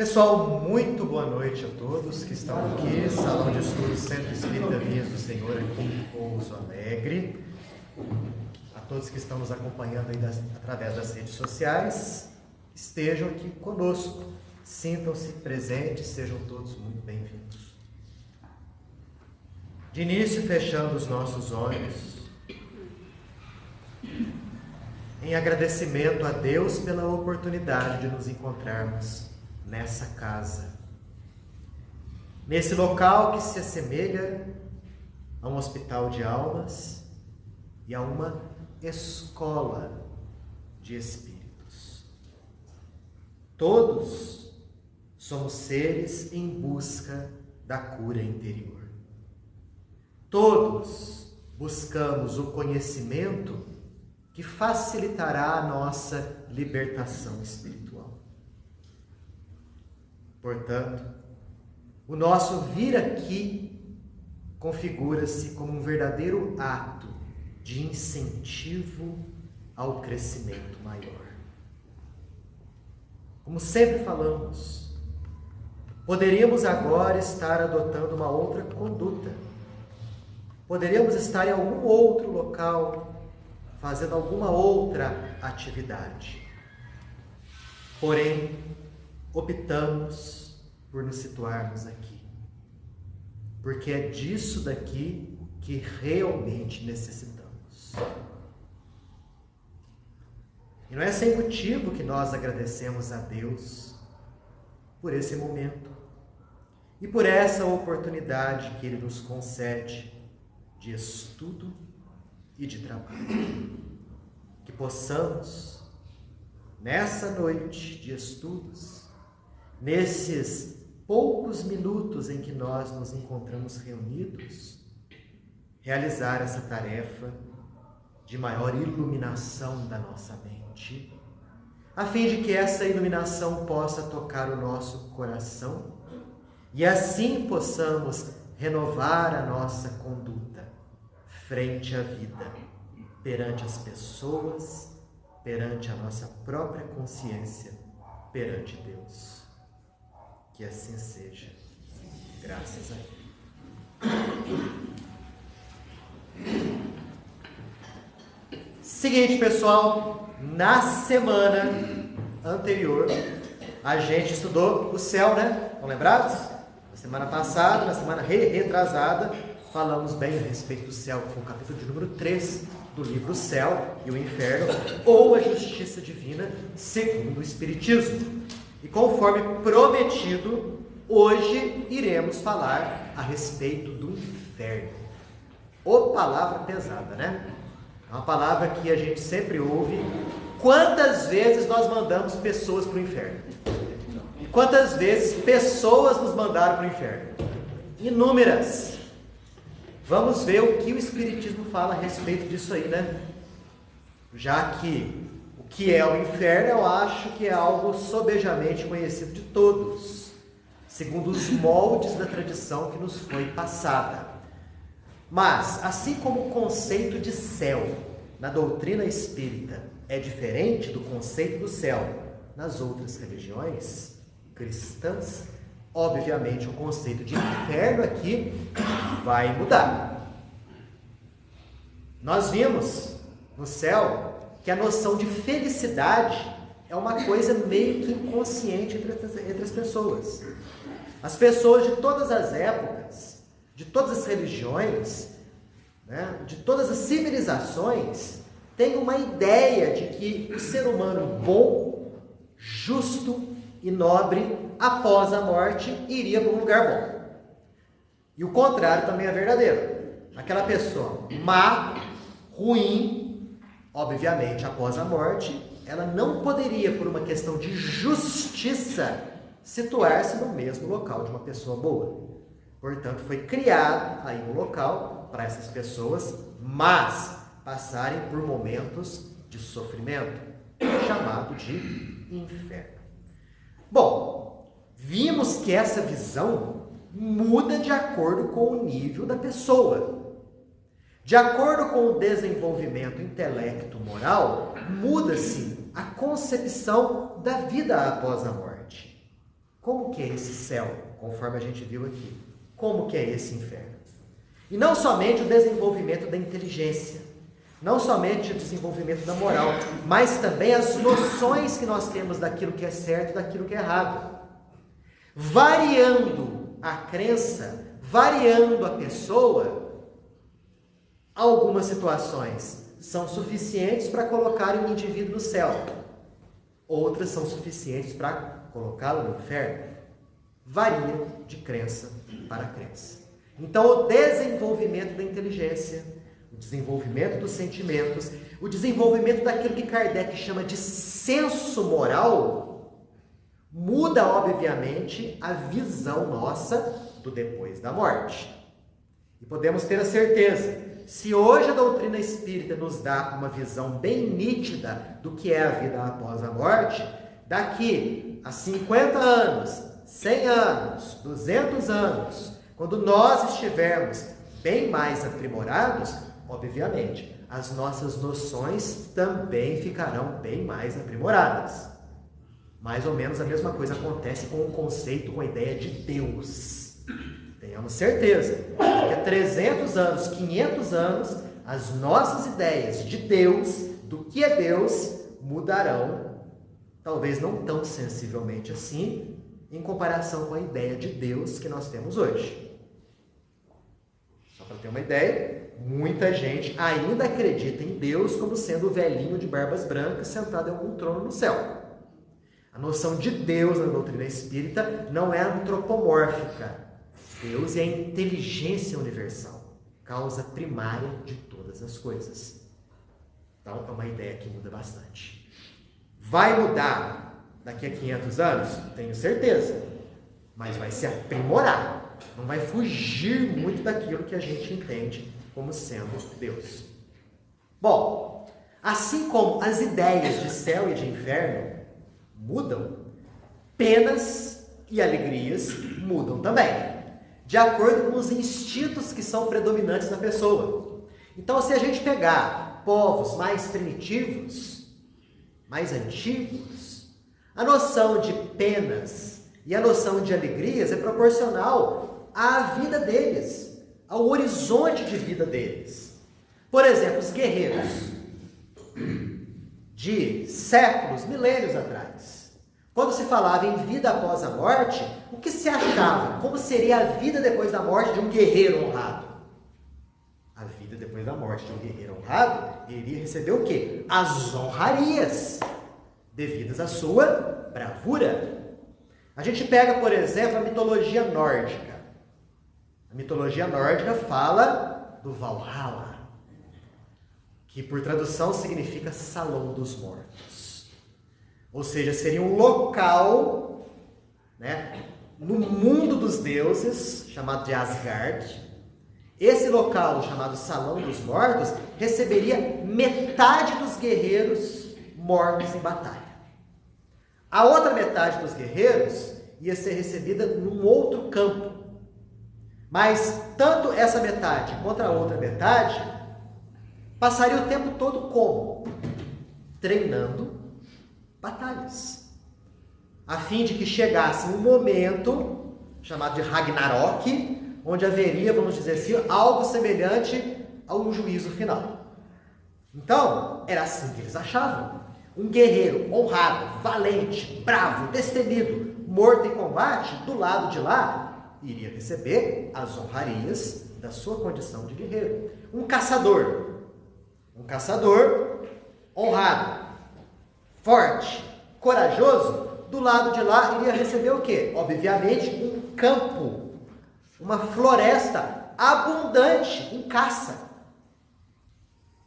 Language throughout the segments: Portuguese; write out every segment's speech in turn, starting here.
Pessoal, muito boa noite a todos que estão aqui, Salão de Estudos Centro Espírita Vinhas do Senhor aqui em Pouso Alegre, a todos que estão nos acompanhando aí através das redes sociais, estejam aqui conosco, sintam-se presentes, sejam todos muito bem-vindos. De início, fechando os nossos olhos, em agradecimento a Deus pela oportunidade de nos encontrarmos nessa casa, nesse local que se assemelha a um hospital de almas e a uma escola de espíritos. Todos somos seres em busca da cura interior. Todos buscamos o conhecimento que facilitará a nossa libertação espiritual. Portanto, o nosso vir aqui configura-se como um verdadeiro ato de incentivo ao crescimento maior. Como sempre falamos, poderíamos agora estar adotando uma outra conduta. Poderíamos estar em algum outro local, fazendo alguma outra atividade. Porém, optamos por nos situarmos aqui, porque é disso daqui que realmente necessitamos. E não é sem motivo que nós agradecemos a Deus por esse momento e por essa oportunidade que Ele nos concede de estudo e de trabalho. Que possamos, nessa noite de estudos, nesses poucos minutos em que nós nos encontramos reunidos, realizar essa tarefa de maior iluminação da nossa mente, a fim de que essa iluminação possa tocar o nosso coração e assim possamos renovar a nossa conduta frente à vida, perante as pessoas, perante a nossa própria consciência, perante Deus. Que assim seja, graças a Deus. Seguinte, pessoal, na semana anterior, a gente estudou o céu, né? Estão lembrados? Na semana passada, na semana retrasada, falamos bem a respeito do céu, que foi o capítulo de número 3 do livro O Céu e o Inferno, ou a Justiça Divina, segundo o Espiritismo. E conforme prometido, hoje iremos falar a respeito do inferno. Ô palavra pesada, né? É uma palavra que a gente sempre ouve. Quantas vezes nós mandamos pessoas para o inferno? E quantas vezes pessoas nos mandaram para o inferno? Inúmeras. Vamos ver o que o Espiritismo fala a respeito disso aí, né? Já que o que é o inferno, eu acho que é algo sobejamente conhecido de todos, segundo os moldes da tradição que nos foi passada. Mas, assim como o conceito de céu na doutrina espírita é diferente do conceito do céu nas outras religiões cristãs, obviamente o conceito de inferno aqui vai mudar. Nós vimos no céu que a noção de felicidade é uma coisa meio que inconsciente entre as pessoas. As pessoas de todas as épocas, de todas as religiões, né, de todas as civilizações, têm uma ideia de que o ser humano bom, justo e nobre, após a morte, iria para um lugar bom. E o contrário também é verdadeiro. Aquela pessoa má, ruim, obviamente, após a morte, ela não poderia, por uma questão de justiça, situar-se no mesmo local de uma pessoa boa. Portanto, foi criado aí um local para essas pessoas, mas passarem por momentos de sofrimento, chamado de inferno. Bom, vimos que essa visão muda de acordo com o nível da pessoa. De acordo com o desenvolvimento intelecto-moral, muda-se a concepção da vida após a morte. como que é esse céu, conforme a gente viu aqui? Como que é esse inferno? E não somente o desenvolvimento da inteligência, não somente o desenvolvimento da moral, mas também as noções que nós temos daquilo que é certo e daquilo que é errado. Variando a crença, variando a pessoa, algumas situações são suficientes para colocar o indivíduo no céu. Outras são suficientes para colocá-lo no inferno. Varia de crença para crença. Então, o desenvolvimento da inteligência, o desenvolvimento dos sentimentos, o desenvolvimento daquilo que Kardec chama de senso moral, muda, obviamente, a visão nossa do depois da morte. E podemos ter a certeza, se hoje a doutrina espírita nos dá uma visão bem nítida do que é a vida após a morte, daqui a 50 anos, 100 anos, 200 anos, quando nós estivermos bem mais aprimorados, obviamente, as nossas noções também ficarão bem mais aprimoradas. Mais ou menos a mesma coisa acontece com o conceito, com a ideia de Deus. Tenhamos certeza, que há 300 anos, 500 anos, as nossas ideias de Deus, do que é Deus, mudarão, talvez não tão sensivelmente assim, em comparação com a ideia de Deus que nós temos hoje. Só para ter uma ideia, muita gente ainda acredita em Deus como sendo o velhinho de barbas brancas sentado em algum trono no céu. A noção de Deus na doutrina espírita não é antropomórfica. Deus é a inteligência universal, causa primária de todas as coisas. Então, é uma ideia que muda bastante. Vai mudar daqui a 500 anos? Tenho certeza. Mas vai se aprimorar. Não vai fugir muito daquilo que a gente entende como sendo Deus. Bom, assim como as ideias de céu e de inferno mudam, penas e alegrias mudam também, de acordo com os instintos que são predominantes na pessoa. Então, se a gente pegar povos mais primitivos, mais antigos, a noção de penas e a noção de alegrias é proporcional à vida deles, ao horizonte de vida deles. Por exemplo, os guerreiros de séculos, milênios atrás, quando se falava em vida após a morte, o que se achava? Como seria a vida depois da morte de um guerreiro honrado? A vida depois da morte de um guerreiro honrado, ele iria receber o quê? As honrarias devidas à sua bravura. A gente pega, por exemplo, a mitologia nórdica. A mitologia nórdica fala do Valhalla, que por tradução significa Salão dos Mortos. Ou seja, seria um local, né, no mundo dos deuses, chamado de Asgard. Esse local, chamado Salão dos Mortos, receberia metade dos guerreiros mortos em batalha. A outra metade dos guerreiros ia ser recebida num outro campo. Mas tanto essa metade quanto a outra metade passaria o tempo todo como? Treinando batalhas, a fim de que chegasse um momento chamado de Ragnarok, onde haveria, vamos dizer assim, algo semelhante a um juízo final. Então, era assim que eles achavam. Um guerreiro honrado, valente, bravo, destemido, morto em combate, do lado de lá, iria receber as honrarias da sua condição de guerreiro. Um caçador honrado, forte, corajoso, do lado de lá iria receber o quê? Obviamente, um campo, uma floresta abundante em caça.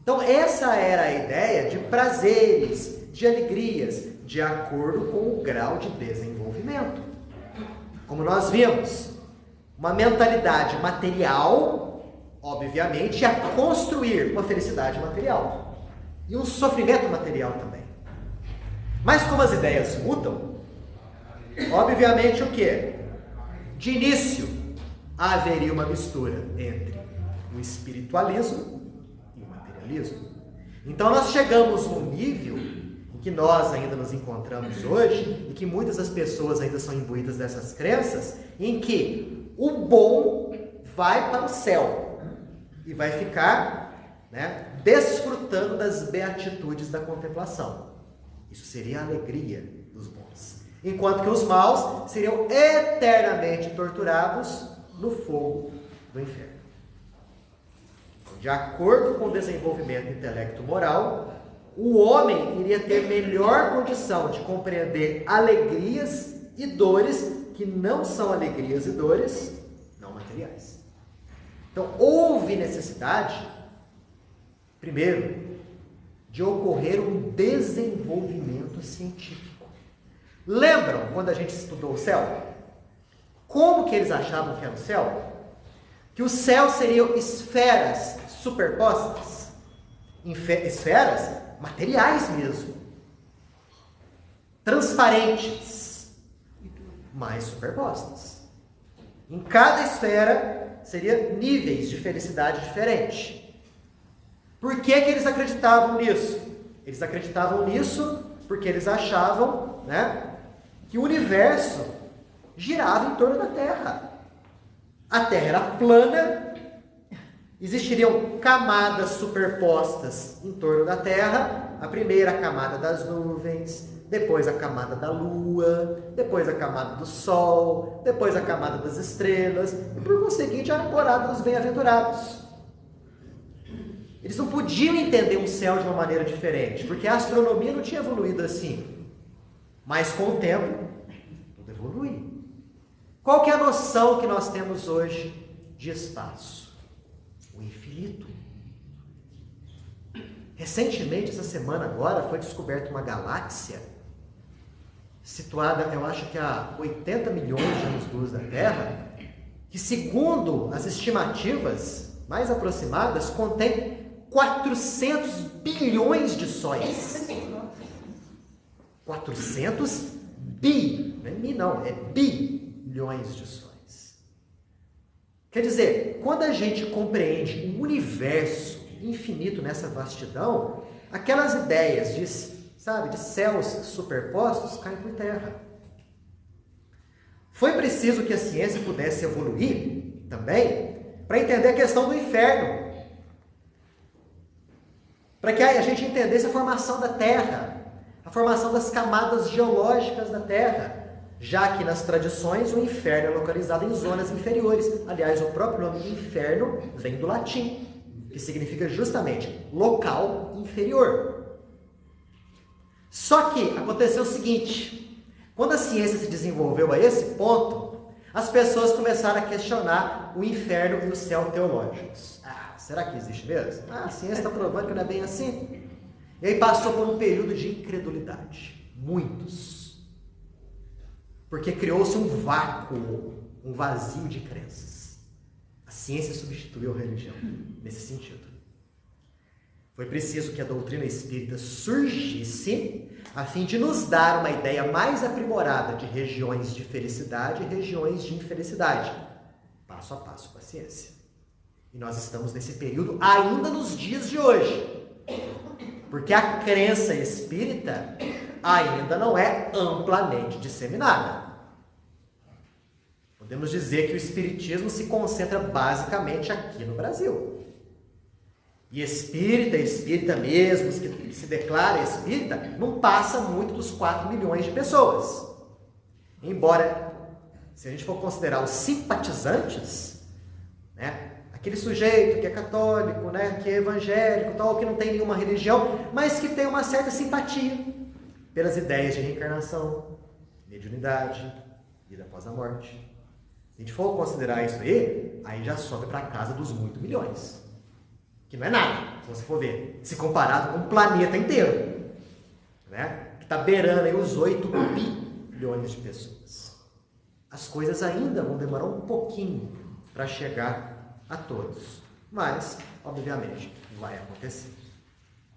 Então, essa era a ideia de prazeres, de alegrias, de acordo com o grau de desenvolvimento. Como nós vimos, uma mentalidade material, obviamente, ia construir uma felicidade material e um sofrimento material também. Mas como as ideias mudam, obviamente o quê? De início, haveria uma mistura entre o espiritualismo e o materialismo. Então nós chegamos num nível em que nós ainda nos encontramos hoje, e que muitas das pessoas ainda são imbuídas dessas crenças, em que o bom vai para o céu e vai ficar, né, desfrutando das beatitudes da contemplação. Isso seria a alegria dos bons. Enquanto que os maus seriam eternamente torturados no fogo do inferno. De acordo com o desenvolvimento intelecto-moral, o homem iria ter melhor condição de compreender alegrias e dores que não são alegrias e dores não materiais. Então, houve necessidade, primeiro, de ocorrer um desenvolvimento científico. Lembram quando a gente estudou o céu? Como que eles achavam que era o céu? Que o céu seriam esferas superpostas. Esferas materiais mesmo. Transparentes, mas superpostas. Em cada esfera seria níveis de felicidade diferentes. Por que que eles acreditavam nisso? Eles acreditavam nisso porque eles achavam, né, que o universo girava em torno da Terra. A Terra era plana, existiriam camadas superpostas em torno da Terra. A primeira camada das nuvens, depois a camada da Lua, depois a camada do Sol, depois a camada das estrelas, e por conseguinte a morada dos bem-aventurados. Eles não podiam entender um céu de uma maneira diferente, porque a astronomia não tinha evoluído assim. Mas com o tempo, tudo evolui. Qual que é a noção que nós temos hoje de espaço? O infinito. Recentemente, essa semana agora, foi descoberta uma galáxia situada, eu acho que a 80 milhões de anos-luz da Terra, que segundo as estimativas mais aproximadas, contém 400 bilhões de sóis. 400 bi, não é mi não, é bilhões de sóis. Quer dizer, quando a gente compreende o universo infinito nessa vastidão, aquelas ideias de, sabe, de céus superpostos caem por terra. Foi preciso que a ciência pudesse evoluir também para entender a questão do inferno. Para que a gente entendesse a formação da Terra, a formação das camadas geológicas da Terra, já que nas tradições o inferno é localizado em zonas inferiores. Aliás, o próprio nome inferno vem do latim, que significa justamente local inferior. Só que aconteceu o seguinte: quando a ciência se desenvolveu a esse ponto, as pessoas começaram a questionar o inferno e o céu teológicos. Será que existe mesmo? A ciência está provando que não é bem assim. E aí passou por um período de incredulidade. Muitos. Porque criou-se um vácuo, um vazio de crenças. A ciência substituiu a religião nesse sentido. Foi preciso que a doutrina espírita surgisse a fim de nos dar uma ideia mais aprimorada de regiões de felicidade e regiões de infelicidade, passo a passo com a ciência. E nós estamos nesse período ainda nos dias de hoje, porque a crença espírita ainda não é amplamente disseminada. Podemos dizer que o espiritismo se concentra basicamente aqui no Brasil. E espírita mesmo, que se declara espírita, não passa muito dos 4 milhões de pessoas. Embora, se a gente for considerar os simpatizantes, né, aquele sujeito que é católico, né, que é evangélico, tal, que não tem nenhuma religião, mas que tem uma certa simpatia pelas ideias de reencarnação, mediunidade, vida após a morte. Se a gente for considerar isso aí já sobe para a casa dos muitos milhões. Que não é nada, se você for ver, se comparado com o planeta inteiro, né, que está beirando aí os 8 bilhões de pessoas. As coisas ainda vão demorar um pouquinho para chegar a todos, mas, obviamente, vai acontecer.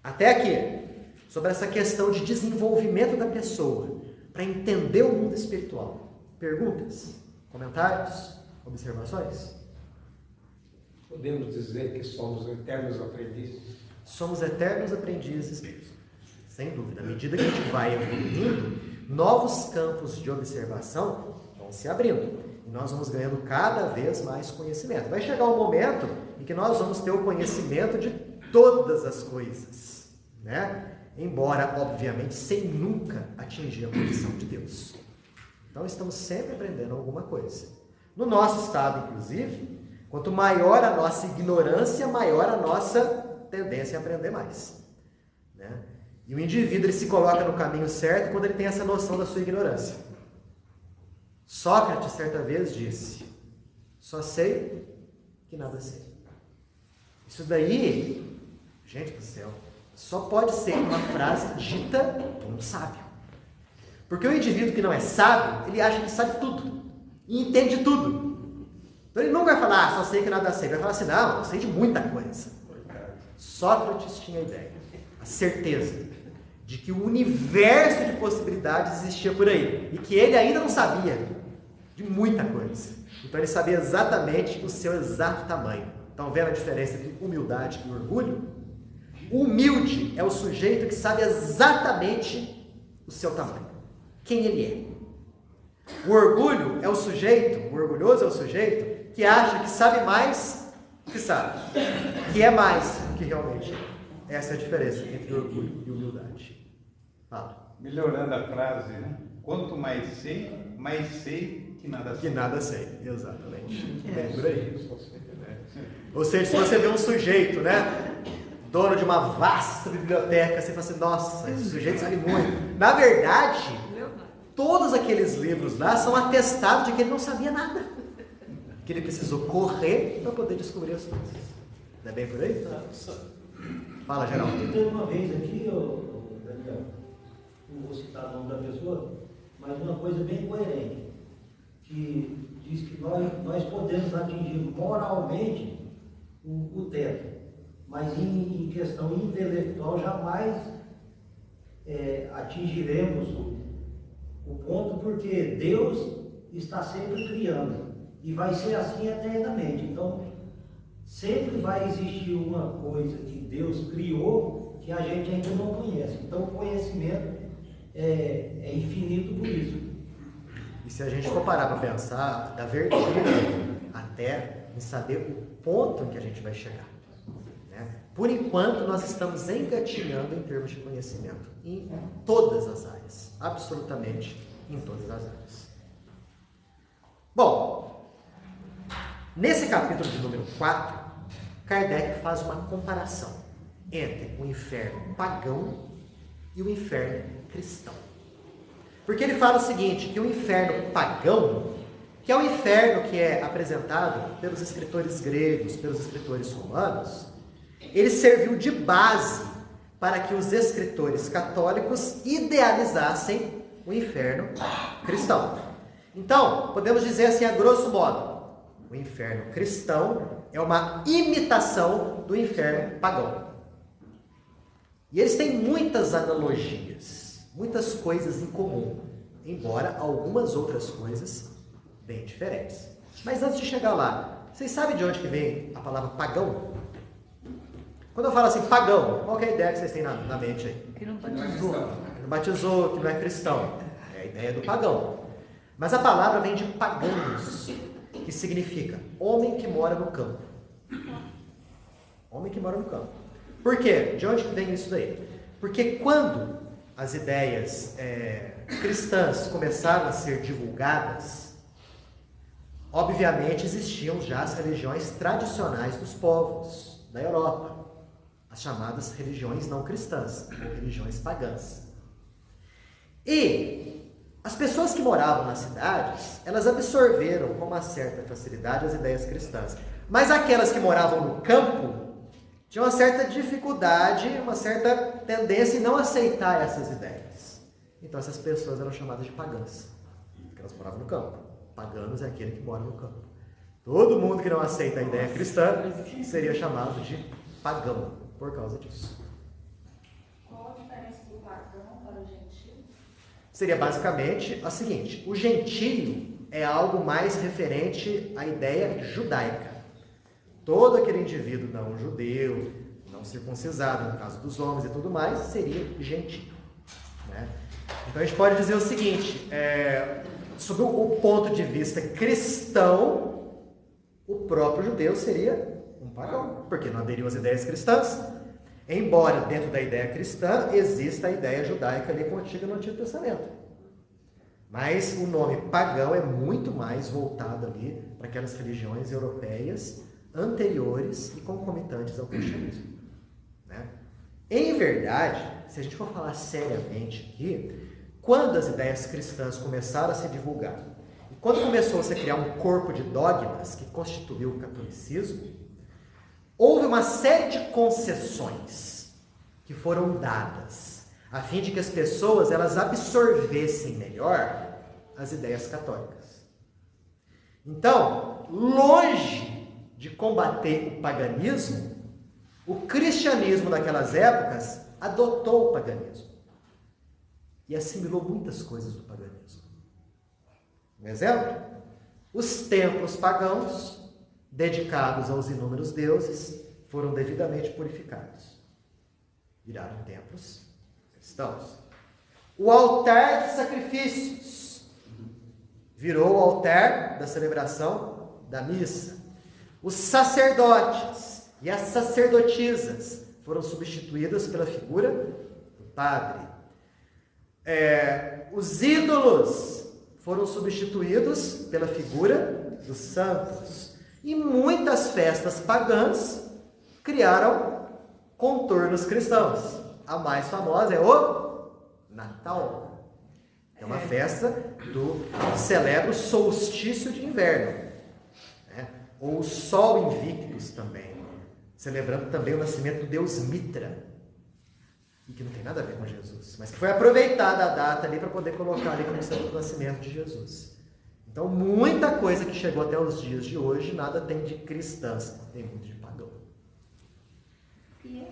Até aqui, sobre essa questão de desenvolvimento da pessoa, para entender o mundo espiritual. Perguntas? Comentários? Observações? Podemos dizer que somos eternos aprendizes? Somos eternos aprendizes, Sem dúvida. À medida que a gente vai evoluindo, novos campos de observação vão se abrindo. E nós vamos ganhando cada vez mais conhecimento. Vai chegar um momento em que nós vamos ter o conhecimento de todas as coisas, né? Embora, obviamente, sem nunca atingir a condição de Deus. Então, estamos sempre aprendendo alguma coisa. No nosso estado, inclusive, quanto maior a nossa ignorância, maior a nossa tendência a aprender mais, né? E o indivíduo ele se coloca no caminho certo quando ele tem essa noção da sua ignorância. Sócrates, certa vez, disse: só sei que nada sei. Isso daí, gente do céu, só pode ser uma frase dita por um sábio. Porque o indivíduo que não é sábio, ele acha que sabe tudo e entende tudo. Então ele não vai falar, só sei que nada sei. Vai falar assim, não, eu sei de muita coisa. Sócrates tinha a ideia, a certeza de que o universo de possibilidades existia por aí e que ele ainda não sabia de muita coisa. Então ele sabia exatamente o seu exato tamanho. Estão vendo a diferença entre humildade e orgulho? O humilde é o sujeito que sabe exatamente o seu tamanho, quem ele é. O orgulho é o sujeito, o orgulhoso é o sujeito que acha que sabe mais do que sabe, que é mais do que realmente é. Essa é a diferença entre orgulho e humildade. Fala. Melhorando a frase, né? Quanto mais sei que nada sei. Que nada sei, exatamente. Bem por aí. Ou seja, se você vê um sujeito, né, dono de uma vasta biblioteca, você fala assim, nossa, esse sujeito sabe muito. Na verdade, todos aqueles livros lá são atestados de que ele não sabia nada. Que ele precisou correr para poder descobrir as coisas. Não é bem por aí? Fala, Geraldo. Teve uma vez aqui, Daniel, não vou citar o nome da pessoa, mas uma coisa bem coerente, que diz que nós podemos atingir moralmente o teto, mas em questão intelectual jamais atingiremos o ponto, porque Deus está sempre criando e vai ser assim eternamente. Então, sempre vai existir uma coisa que Deus criou que a gente ainda não conhece. Então, o conhecimento é infinito por isso. E se a gente for parar para pensar, dá vertigem até em saber o ponto em que a gente vai chegar, né? Por enquanto, nós estamos engatinhando em termos de conhecimento em todas as áreas, absolutamente em todas as áreas. Bom, nesse capítulo de número 4, Kardec faz uma comparação entre o inferno pagão e o inferno cristão. Porque ele fala o seguinte, que o inferno pagão, que é o inferno que é apresentado pelos escritores gregos, pelos escritores romanos, ele serviu de base para que os escritores católicos idealizassem o inferno cristão. Então, podemos dizer assim, a grosso modo, o inferno cristão é uma imitação do inferno pagão. E eles têm muitas analogias, muitas coisas em comum, embora algumas outras coisas bem diferentes. Mas antes de chegar lá, vocês sabem de onde que vem a palavra pagão? Quando eu falo assim, pagão, qual que é a ideia que vocês têm na mente aí? Que não batizou. Que não batizou, que não é cristão. É a ideia do pagão. Mas a palavra vem de paganos, que significa homem que mora no campo. Homem que mora no campo. Por quê? De onde vem isso daí? Porque quando as ideias cristãs começaram a ser divulgadas, obviamente existiam já as religiões tradicionais dos povos da Europa, as chamadas religiões não cristãs, ou religiões pagãs. E as pessoas que moravam nas cidades, elas absorveram com uma certa facilidade as ideias cristãs. Mas aquelas que moravam no campo tinham uma certa dificuldade, uma certa tendência em não aceitar essas ideias. Então essas pessoas eram chamadas de pagãs, porque elas moravam no campo. Paganos é aquele que mora no campo. Todo mundo que não aceita a ideia cristã seria chamado de pagão, por causa disso. Qual a diferença do pagão para o gentio? Seria basicamente a seguinte: o gentio é algo mais referente à ideia judaica. Todo aquele indivíduo não judeu, não não circuncisado, no caso dos homens e tudo mais, seria gentio. Né? Então a gente pode dizer o seguinte, sob o ponto de vista cristão, o próprio judeu seria um pagão, porque não aderiu às ideias cristãs, embora dentro da ideia cristã exista a ideia judaica ali contida no Antigo Testamento. Mas o nome pagão é muito mais voltado ali para aquelas religiões europeias anteriores e concomitantes ao cristianismo. Né? Em verdade, se a gente for falar seriamente aqui, quando as ideias cristãs começaram a se divulgar, e quando começou a se criar um corpo de dogmas que constituiu o catolicismo, houve uma série de concessões que foram dadas a fim de que as pessoas elas absorvessem melhor as ideias católicas. Então, longe de combater o paganismo, o cristianismo daquelas épocas adotou o paganismo e assimilou muitas coisas do paganismo. Um exemplo? Os templos pagãos, dedicados aos inúmeros deuses, foram devidamente purificados. Viraram templos cristãos. O altar de sacrifícios virou o altar da celebração da missa. Os sacerdotes e as sacerdotisas foram substituídas pela figura do padre. Os ídolos foram substituídos pela figura dos santos. E muitas festas pagãs criaram contornos cristãos. A mais famosa é o Natal. É uma festa que celebra o solstício de inverno. Né? Ou o Sol Invictus também. Celebrando também o nascimento do deus Mitra. E que não tem nada a ver com Jesus. Mas que foi aproveitada a data ali para poder colocar ali como nascimento de Jesus. Então, muita coisa que chegou até os dias de hoje, nada tem de cristãs, tem muito de pagão. E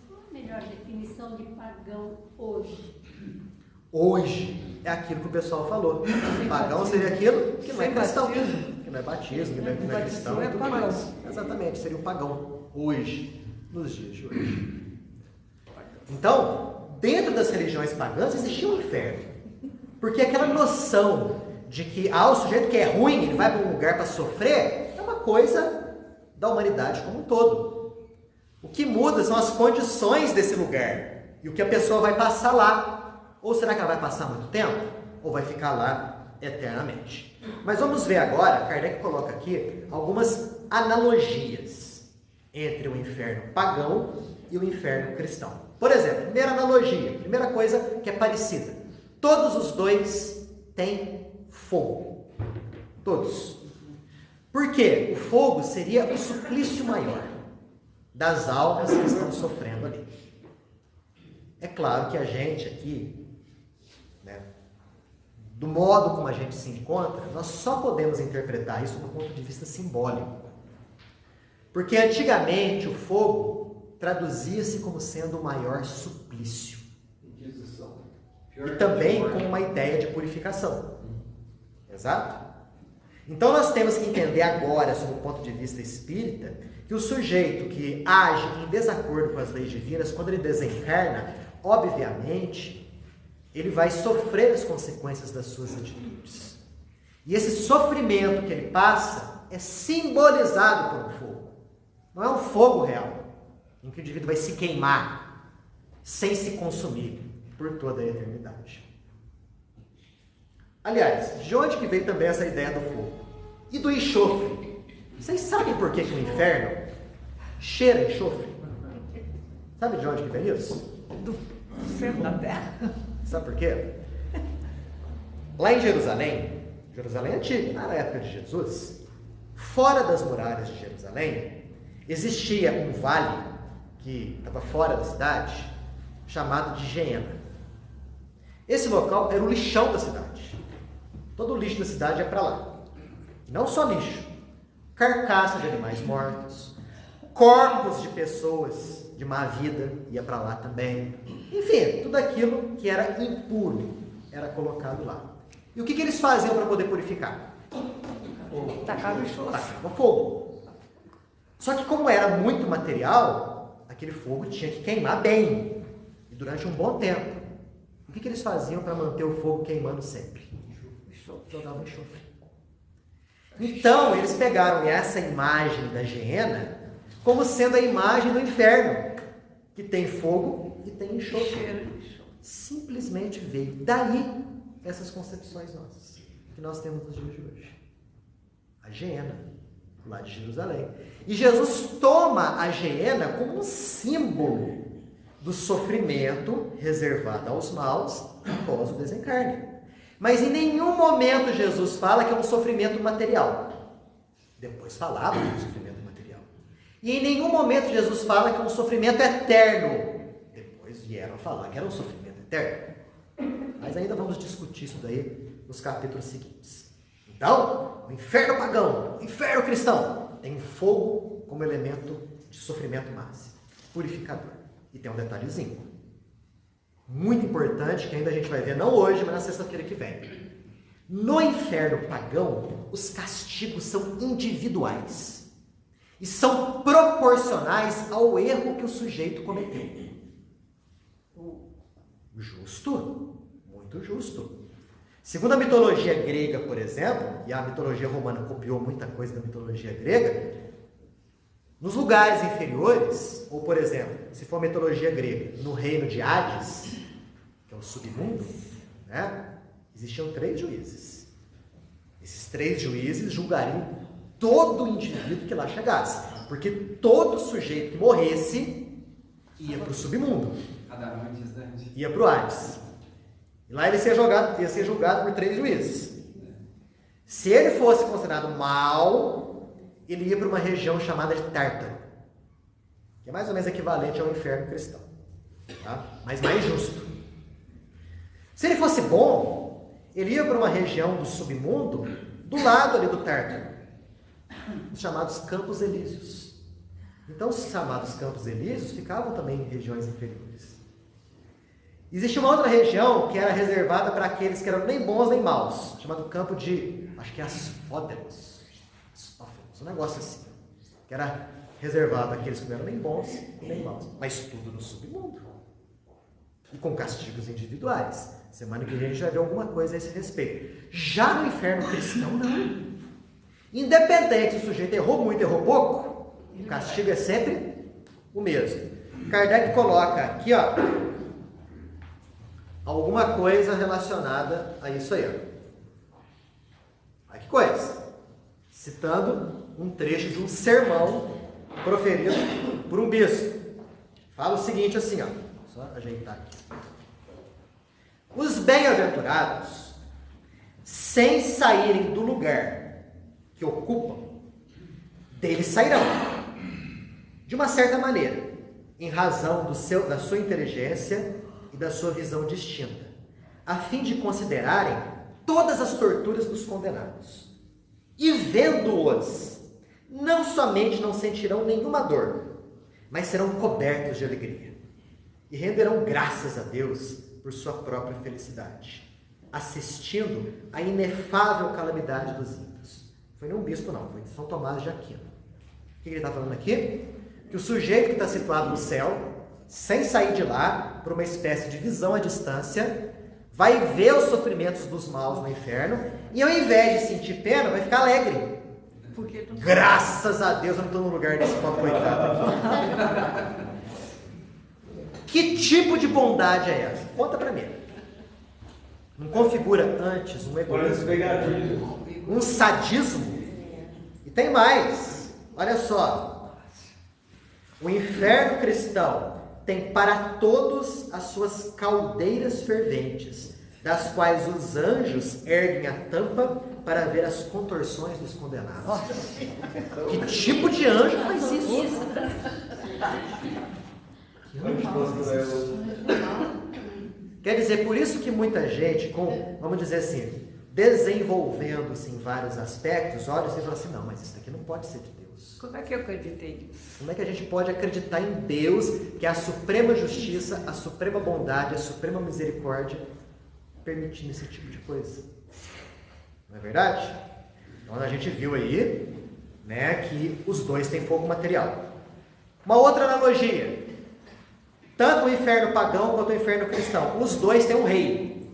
qual a melhor definição de pagão hoje? Hoje é aquilo que o pessoal falou. Pagão seria aquilo que não é cristão. Que não é batismo, que não é cristão e tudo mais. Exatamente, seria o pagão hoje, nos dias de hoje. Então, dentro das religiões pagãs existia um inferno. Porque aquela noção de que o sujeito que é ruim, ele vai para um lugar para sofrer, é uma coisa da humanidade como um todo. O que muda são as condições desse lugar e o que a pessoa vai passar lá. Ou será que ela vai passar muito tempo? Ou vai ficar lá eternamente? Mas vamos ver agora, Kardec coloca aqui algumas analogias entre o inferno pagão e o inferno cristão. Por exemplo, primeira analogia, primeira coisa que é parecida. Todos os dois têm fogo. Todos. Por quê? O fogo seria o suplício maior das almas que estão sofrendo ali. É claro que a gente aqui, né, do modo como a gente se encontra, nós só podemos interpretar isso do ponto de vista simbólico. Porque antigamente o fogo traduzia-se como sendo o maior suplício. E também com uma ideia de purificação. Exato? Então nós temos que entender agora, sob o ponto de vista espírita, que o sujeito que age em desacordo com as leis divinas, quando ele desencarna, obviamente, ele vai sofrer as consequências das suas atitudes. E esse sofrimento que ele passa é simbolizado por um fogo. Não é um fogo real, em que o indivíduo vai se queimar sem se consumir por toda a eternidade. Aliás, de onde que veio também essa ideia do fogo? E do enxofre? Vocês sabem por que o inferno cheira enxofre? Sabe de onde que vem isso? Do centro da terra. Sabe por quê? Lá em Jerusalém antiga, na época de Jesus, fora das muralhas de Jerusalém, existia um vale que estava fora da cidade, chamado de Geena. Esse local era o lixão da cidade. Todo o lixo da cidade ia para lá. Não só lixo, carcaça de animais mortos, corpos de pessoas de má vida ia para lá também. Enfim, tudo aquilo que era impuro era colocado lá. E o que eles faziam para poder purificar? Tacava o enxofre. Tacava fogo. Só que como era muito material, aquele fogo tinha que queimar bem, e durante um bom tempo. O que eles faziam para manter o fogo queimando sempre? Jogavam enxofre. Então, eles pegaram essa imagem da Geena como sendo a imagem do inferno, que tem fogo e tem enxofre. Simplesmente veio daí essas concepções nossas, que nós temos nos dias de hoje. A Geena, lá de Jerusalém. E Jesus toma a Geena como um símbolo do sofrimento reservado aos maus após o desencarne. Mas em nenhum momento Jesus fala que é um sofrimento material. Depois falava que é um sofrimento material. E em nenhum momento Jesus fala que é um sofrimento eterno. Depois vieram falar que era um sofrimento eterno. Mas ainda vamos discutir isso daí nos capítulos seguintes. Então, o inferno pagão, o inferno cristão, tem fogo como elemento de sofrimento máximo, purificador. E tem um detalhezinho muito importante, que ainda a gente vai ver, não hoje, mas na sexta-feira que vem. No inferno pagão, os castigos são individuais e são proporcionais ao erro que o sujeito cometeu. Justo? Muito justo. Segundo a mitologia grega, por exemplo, e a mitologia romana copiou muita coisa da mitologia grega, nos lugares inferiores, ou por exemplo, se for a mitologia grega, no reino de Hades, que é o submundo, né, existiam 3 juízes. Esses 3 juízes julgariam todo indivíduo que lá chegasse, porque todo sujeito que morresse ia para o submundo, ia para o Hades. E lá ele ia ser julgado por 3 juízes. Se ele fosse considerado mau, ele ia para uma região chamada de Tártaro, que é mais ou menos equivalente ao inferno cristão, tá? Mas mais justo. Se ele fosse bom, ele ia para uma região do submundo, do lado ali do Tártaro, os chamados Campos Elíseos. Então, os chamados Campos Elíseos ficavam também em regiões inferiores. Existia uma outra região que era reservada para aqueles que eram nem bons nem maus, chamado campo de, acho que é Asfódelos, um negócio assim, que era reservado àqueles que não eram nem bons nem maus, mas tudo no submundo, e com castigos individuais. Semana que vem a gente vai ver alguma coisa a esse respeito. Já no inferno cristão, não. Independente se o sujeito errou muito, errou pouco, o castigo é sempre o mesmo. Kardec coloca aqui, ó, alguma coisa relacionada a isso aí, ó. Olha que coisa. Citando um trecho de um sermão proferido por um bispo. Fala o seguinte assim, ó. Só ajeitar aqui. Os bem-aventurados, sem saírem do lugar que ocupam, deles sairão, de uma certa maneira, em razão da sua inteligência e da sua visão distinta, a fim de considerarem todas as torturas dos condenados. E vendo-os, não somente não sentirão nenhuma dor, mas serão cobertos de alegria, e renderão graças a Deus por sua própria felicidade, assistindo à inefável calamidade dos ímpios. Foi nem um bispo não, foi São Tomás de Aquino. O que ele está falando aqui? Que o sujeito que está situado no céu, sem sair de lá, por uma espécie de visão à distância, vai ver os sofrimentos dos maus no inferno, e ao invés de sentir pena, vai ficar alegre. Graças a Deus eu não estou no lugar desse pobre coitado aqui. Que tipo de bondade é essa? Conta para mim. Não configura antes um egoísmo, um sadismo? E tem mais. Olha só. O inferno cristão tem para todos as suas caldeiras ferventes, das quais os anjos erguem a tampa para ver as contorções dos condenados. Que tipo de anjo faz isso? Que anjo faz isso? Quer dizer, por isso que muita gente, vamos dizer assim, desenvolvendo-se em vários aspectos, olha e fala assim, não, mas isso aqui não pode ser de Deus. Como é que eu acreditei nisso? Como é que a gente pode acreditar em Deus, que é a suprema justiça, a suprema bondade, a suprema misericórdia, permitindo esse tipo de coisa? Não é verdade? Então a gente viu aí, né, que os dois têm fogo material. Uma outra analogia. Tanto o inferno pagão quanto o inferno cristão. Os dois têm um rei.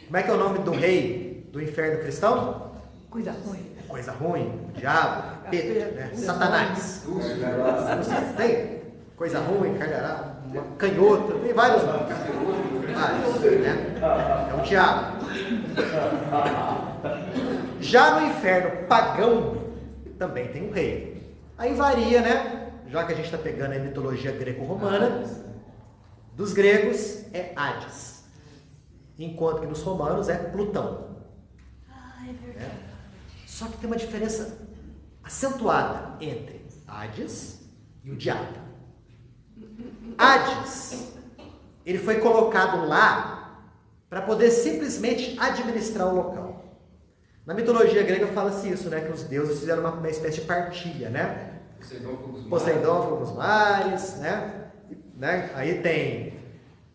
Como é que é o nome do rei do inferno cristão? Coisa ruim. Coisa ruim, o diabo, Pedro, né? Satanás. Tem coisa ruim, cardará, canhoto, tem vários nomes. Vários, né? É o diabo. Já no inferno pagão, também tem um rei. Aí varia, né? Já que a gente está pegando a mitologia greco-romana, dos gregos é Hades, enquanto que nos romanos é Plutão. É verdade. Só que tem uma diferença acentuada entre Hades e o diabo. Hades, ele foi colocado lá para poder simplesmente administrar o local. Na mitologia grega fala-se isso, né? Que os deuses fizeram uma espécie de partilha, né? Poseidon foi nos mares, né? Aí tem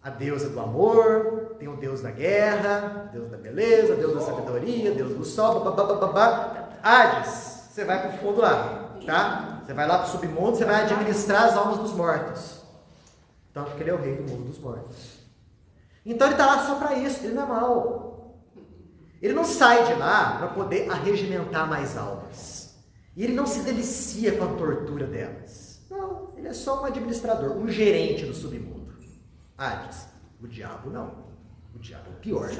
a deusa do amor, tem o deus da guerra, deus da beleza, deus da sabedoria, deus do sol, babá. Hades, você vai para o fundo lá, tá? Você vai lá para o submundo, você vai administrar as almas dos mortos. Tanto que ele é o rei do mundo dos mortos. Então ele está lá só para isso, ele não é mau. Ele não sai de lá para poder arregimentar mais almas. E ele não se delicia com a tortura delas. Não, ele é só um administrador, um gerente do submundo. Hades, o diabo não. O diabo é o pior.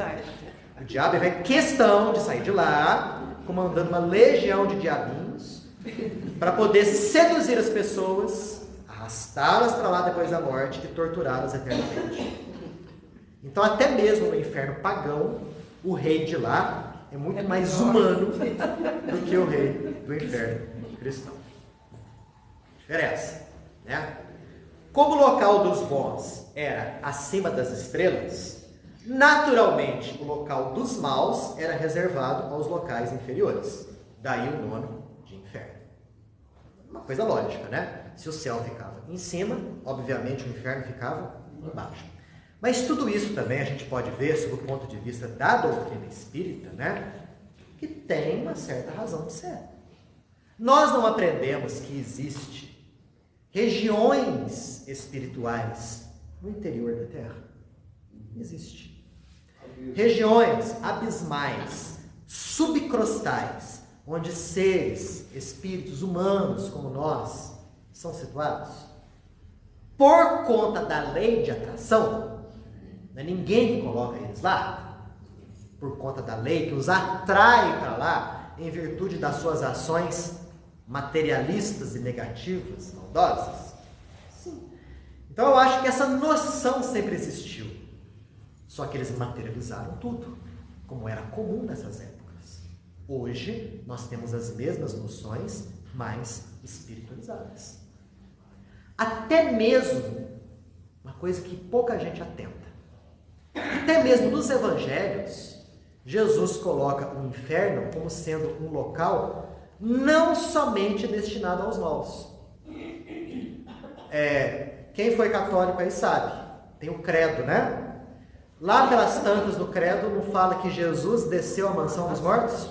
O diabo vai questão de sair de lá, comandando uma legião de diabinhos, para poder seduzir as pessoas, arrastá-las para lá depois da morte e torturá-las eternamente. Então, até mesmo no inferno pagão, o rei de lá é muito mais humano do que o rei do inferno cristão. Diferença, né? Como o local dos bons era acima das estrelas, naturalmente o local dos maus era reservado aos locais inferiores. Daí o nome de inferno. Uma coisa lógica, né? Se o céu ficava em cima, obviamente o inferno ficava embaixo. Mas tudo isso também a gente pode ver sob o ponto de vista da doutrina espírita, né? Que tem uma certa razão de ser. Nós não aprendemos que existe regiões espirituais no interior da Terra. Existe. Regiões abismais, subcrostais, onde seres, espíritos humanos como nós são situados. Por conta da lei de atração, não é ninguém que coloca eles lá, por conta da lei que os atrai para lá, em virtude das suas ações materialistas e negativas, maldosas. Sim. Então eu acho que essa noção sempre existiu. Só que eles materializaram tudo, como era comum nessas épocas. Hoje nós temos as mesmas noções, mas espiritualizadas. Até mesmo, uma coisa que pouca gente atenta, até mesmo nos evangelhos, Jesus coloca o inferno como sendo um local não somente destinado aos maus. Quem foi católico aí sabe, tem o credo, né? Lá pelas tantas do credo não fala que Jesus desceu à mansão dos mortos?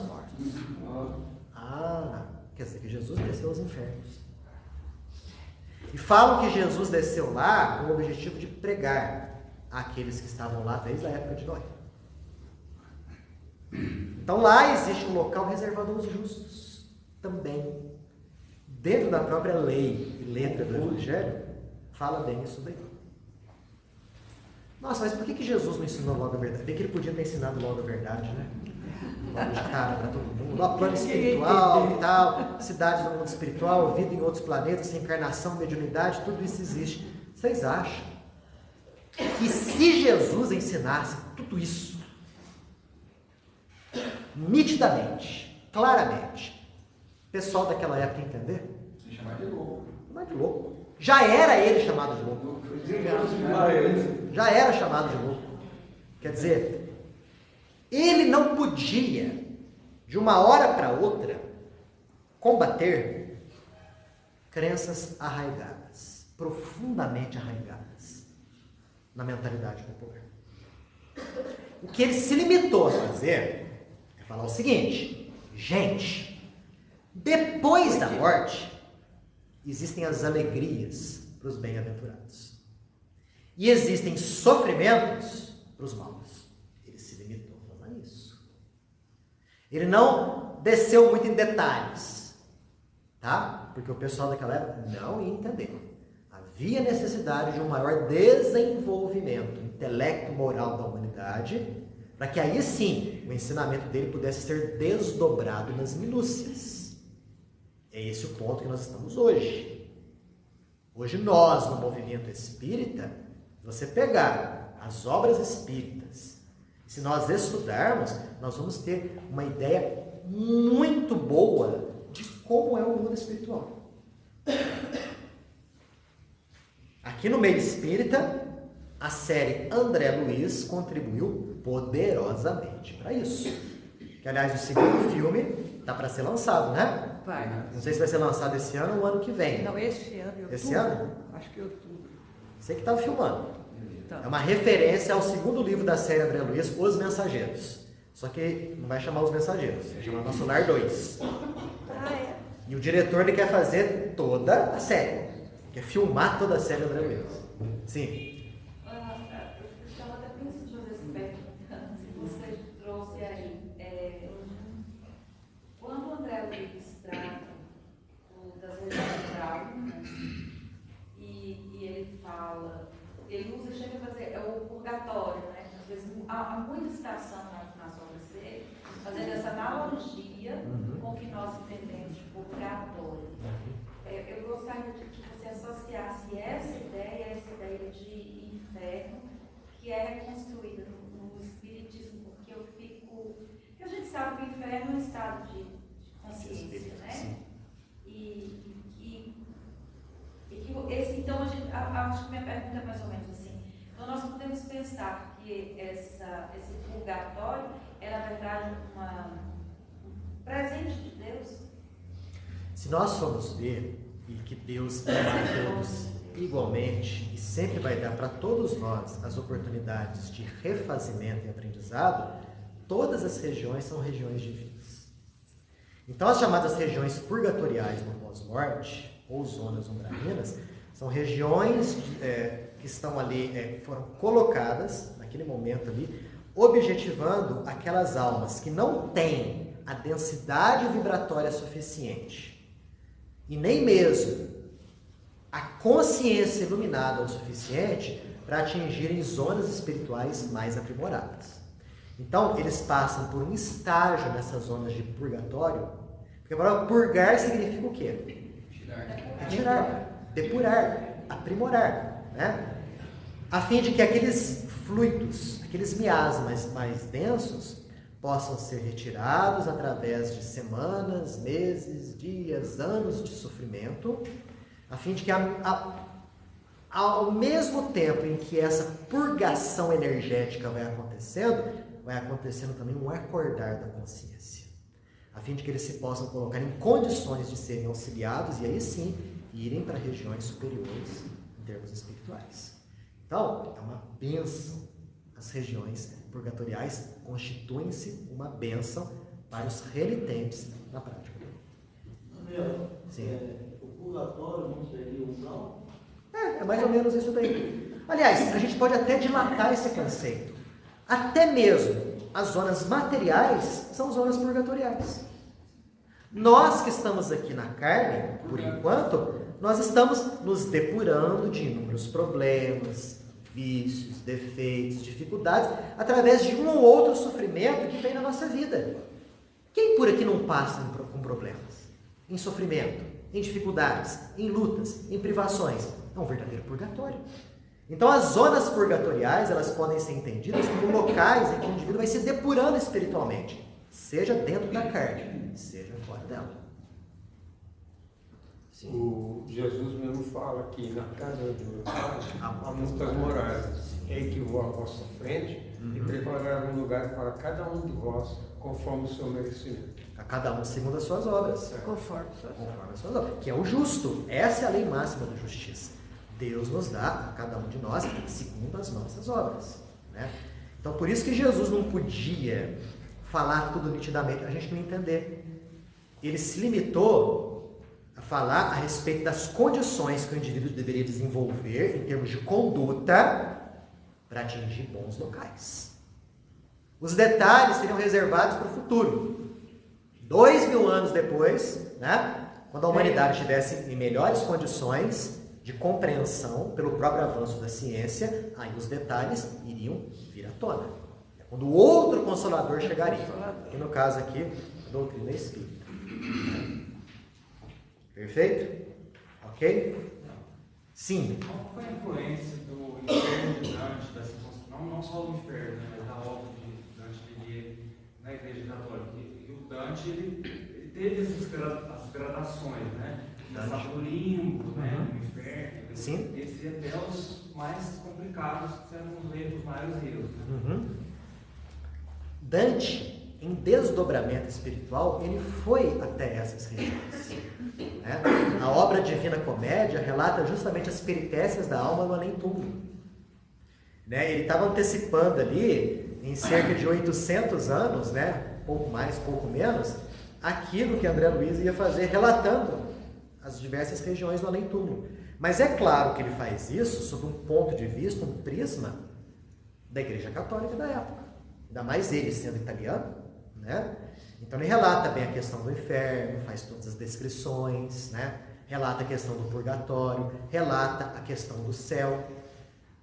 Quer dizer que Jesus desceu aos infernos. E falam que Jesus desceu lá com o objetivo de pregar àqueles que estavam lá desde a época de Noé. Então lá existe um local reservado aos justos também. Dentro da própria lei e letra do Evangelho, fala bem isso daí. Nossa, mas por que Jesus não ensinou logo a verdade? Bem que ele podia ter ensinado logo a verdade, né? Logo de cara para todo mundo. O plano espiritual e tal, cidade no mundo espiritual, vida em outros planetas, encarnação, mediunidade, tudo isso existe. Vocês acham que se Jesus ensinasse tudo isso, nitidamente, claramente, o pessoal daquela época ia entender? Se chamar de louco. Não é de louco. Já era ele chamado de louco. Já era chamado de louco. Quer dizer, ele não podia, de uma hora para outra, combater crenças arraigadas, profundamente arraigadas na mentalidade popular. O que ele se limitou a fazer é falar o seguinte: gente, depois da morte existem as alegrias para os bem-aventurados. e existem sofrimentos para os maus. Ele se limitou a falar isso. Ele não desceu muito em detalhes, tá? Porque o pessoal daquela época não ia entender. Havia necessidade de um maior desenvolvimento intelecto-moral da humanidade, para que aí sim o ensinamento dele pudesse ser desdobrado nas minúcias. É esse o ponto que nós estamos hoje. Hoje nós, no movimento espírita, se você pegar as obras espíritas, se nós estudarmos, nós vamos ter uma ideia muito boa de como é o mundo espiritual. Aqui no meio espírita, a série André Luiz contribuiu poderosamente para isso. Que, aliás, o segundo filme está para ser lançado, né? Vai. Não sei se vai ser lançado esse ano ou o ano que vem. Não, esse ano, outubro. Esse ano? Acho que outubro. Sei que estava filmando. Então, É uma referência ao segundo livro da série André Luiz, Os Mensageiros. Só que não vai chamar Os Mensageiros, vai chamar Nosso Lar 2. é. E o diretor ele quer fazer toda a série. Quer filmar toda a série André Luiz. Sim. Eu estava até pensando nesse aspecto, se você trouxe aí, quando o André Luiz trata das religiões brahmanas, e ele fala, ele usa, chega a fazer, o purgatório, né? Às vezes há muita citação nas obras dele, fazendo essa analogia com o que nós entendemos de purgatório. Eu gostaria de que você associasse essa ideia de inferno, que é reconstruída no Espiritismo, porque porque a gente sabe que o inferno é um estado de consciência, né? Então, acho que minha pergunta é mais ou menos assim. Então, nós podemos pensar que esse purgatório é, na verdade, um presente de Deus? Se nós formos ver, e que Deus dá a todos igualmente, e sempre vai dar para todos nós as oportunidades de refazimento e aprendizado, todas as regiões são regiões divinas. Então, as chamadas regiões purgatoriais no pós-morte, ou zonas umbralinas, são regiões que estão ali, foram colocadas naquele momento ali, objetivando aquelas almas que não têm a densidade vibratória suficiente e nem mesmo a consciência iluminada o suficiente para atingirem zonas espirituais mais aprimoradas. Então, eles passam por um estágio nessas zonas de purgatório, porque a palavra purgar significa o quê? Retirar, depurar, aprimorar, né? A fim de que aqueles fluidos, aqueles miasmas mais densos, possam ser retirados através de semanas, meses, dias, anos de sofrimento, a fim de que ao mesmo tempo em que essa purgação energética vai acontecendo também um acordar da consciência, a fim de que eles se possam colocar em condições de serem auxiliados e aí sim irem para regiões superiores em termos espirituais. Então, é uma bênção. As regiões purgatoriais constituem-se uma bênção para os renitentes na prática. Sim. O purgatório não seria o umbral? É mais ou menos isso daí. Aliás, a gente pode até dilatar esse conceito. Até mesmo as zonas materiais são zonas purgatoriais. Nós que estamos aqui na carne, por enquanto, nós estamos nos depurando de inúmeros problemas, vícios, defeitos, dificuldades, através de um ou outro sofrimento que vem na nossa vida. Quem por aqui não passa com problemas? Em sofrimento, em dificuldades, em lutas, em privações? É um verdadeiro purgatório. Então, as zonas purgatoriais, elas podem ser entendidas como locais em que o indivíduo vai se depurando espiritualmente, seja dentro da carne, seja fora dela. Sim. O Jesus mesmo fala que na casa do meu pai há muitas moradas. Ele que vou à vossa frente e preparar um lugar para cada um de vós, conforme o seu merecimento. A cada um segundo as suas obras. Conforme Conforme as suas obras. Que é o justo. Essa é a lei máxima da justiça. Deus nos dá a cada um de nós segundo as nossas obras, né? Então, por isso que Jesus não podia falar tudo nitidamente, a gente não entender. Ele se limitou a falar a respeito das condições que o indivíduo deveria desenvolver em termos de conduta para atingir bons locais. Os detalhes seriam reservados para o futuro. 2000 anos depois, né, quando a humanidade estivesse em melhores condições de compreensão pelo próprio avanço da ciência, aí os detalhes iriam vir à tona. É quando o outro Consolador chegaria. E no caso aqui, a doutrina espírita. Perfeito? Ok? Sim. Qual foi a influência do inferno de Dante, não só do inferno, mas da obra de Dante Alighieri na Igreja Católica? E o Dante, ele teve as gradações, né? Passava do limbo, né? Do inferno. Sim. Esse é até os mais complicados, sendo os maiores erros. Né? Dante, em desdobramento espiritual, ele foi até essas regiões. Né? A obra Divina Comédia relata justamente as peripécias da alma no além-túmulo. Né? Ele estava antecipando ali, em cerca de 800 anos, né? Pouco mais, pouco menos, aquilo que André Luiz ia fazer, relatando as diversas regiões do além-túmulo. Mas é claro que ele faz isso sob um ponto de vista, um prisma da Igreja Católica da época. Ainda mais ele sendo italiano, né? Então ele relata bem a questão do inferno, faz todas as descrições, né? Relata a questão do purgatório, relata a questão do céu,